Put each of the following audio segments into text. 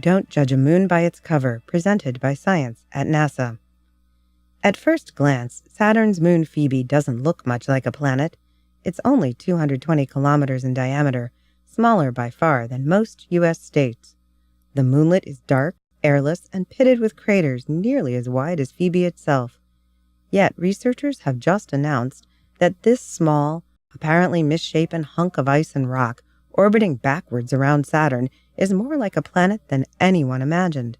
Don't Judge a Moon by Its Cover, presented by Science at NASA. At first glance, Saturn's moon Phoebe doesn't look much like a planet. It's only 220 kilometers in diameter, smaller by far than most U.S. states. The moonlet is dark, airless, and pitted with craters nearly as wide as Phoebe itself. Yet researchers have just announced that this small, apparently misshapen hunk of ice and rock orbiting backwards around Saturn is more like a planet than anyone imagined.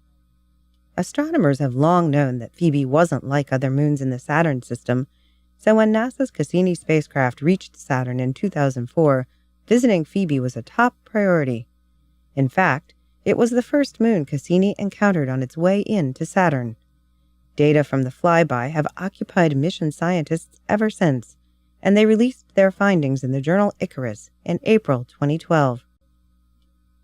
Astronomers have long known that Phoebe wasn't like other moons in the Saturn system, so when NASA's Cassini spacecraft reached Saturn in 2004, visiting Phoebe was a top priority. In fact, it was the first moon Cassini encountered on its way in to Saturn. Data from the flyby have occupied mission scientists ever since, and they released their findings in the journal Icarus in April 2012.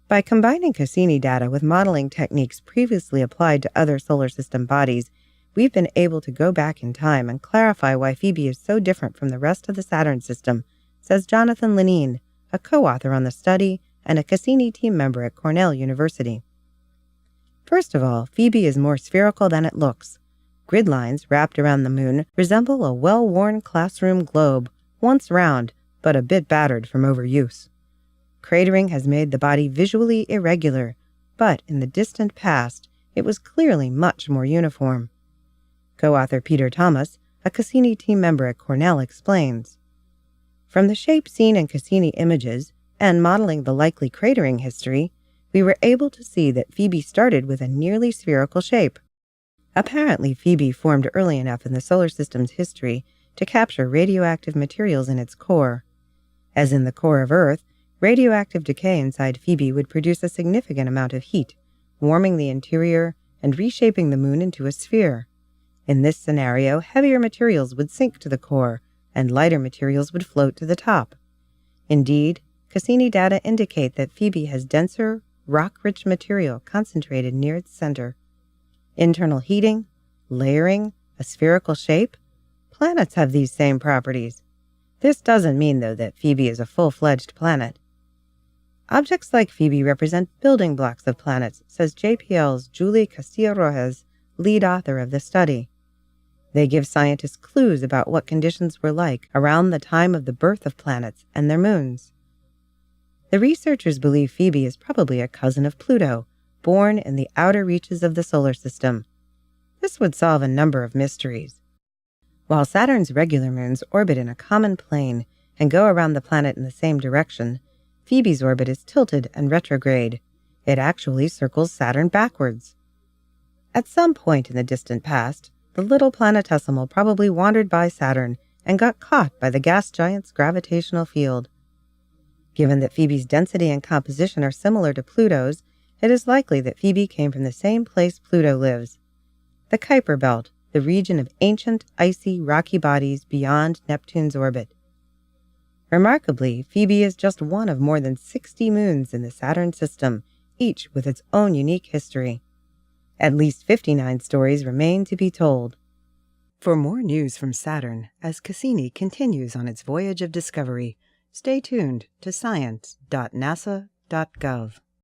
By combining Cassini data with modeling techniques previously applied to other solar system bodies, we've been able to go back in time and clarify why Phoebe is so different from the rest of the Saturn system, says Jonathan Lenine, a co-author on the study and a Cassini team member at Cornell University. First of all, Phoebe is more spherical than it looks. Grid lines wrapped around the moon resemble a well-worn classroom globe, once round, but a bit battered from overuse. Cratering has made the body visually irregular, but in the distant past, it was clearly much more uniform. Co-author Peter Thomas, a Cassini team member at Cornell, explains, "From the shape seen in Cassini images, and modeling the likely cratering history, we were able to see that Phoebe started with a nearly spherical shape. Apparently, Phoebe formed early enough in the solar system's history to capture radioactive materials in its core. As in the core of Earth, radioactive decay inside Phoebe would produce a significant amount of heat, warming the interior and reshaping the moon into a sphere. In this scenario, heavier materials would sink to the core, and lighter materials would float to the top. Indeed, Cassini data indicate that Phoebe has denser, rock-rich material concentrated near its center. Internal heating, layering, a spherical shape. Planets have these same properties. This doesn't mean, though, that Phoebe is a full-fledged planet. Objects like Phoebe represent building blocks of planets, says JPL's Julie Castillo-Rojas, lead author of the study. They give scientists clues about what conditions were like around the time of the birth of planets and their moons. The researchers believe Phoebe is probably a cousin of Pluto, born in the outer reaches of the solar system. This would solve a number of mysteries. While Saturn's regular moons orbit in a common plane and go around the planet in the same direction, Phoebe's orbit is tilted and retrograde. It actually circles Saturn backwards. At some point in the distant past, the little planetesimal probably wandered by Saturn and got caught by the gas giant's gravitational field. Given that Phoebe's density and composition are similar to Pluto's, it is likely that Phoebe came from the same place Pluto lives, the Kuiper Belt, the region of ancient, icy, rocky bodies beyond Neptune's orbit. Remarkably, Phoebe is just one of more than 60 moons in the Saturn system, each with its own unique history. At least 59 stories remain to be told. For more news from Saturn as Cassini continues on its voyage of discovery, stay tuned to science.nasa.gov.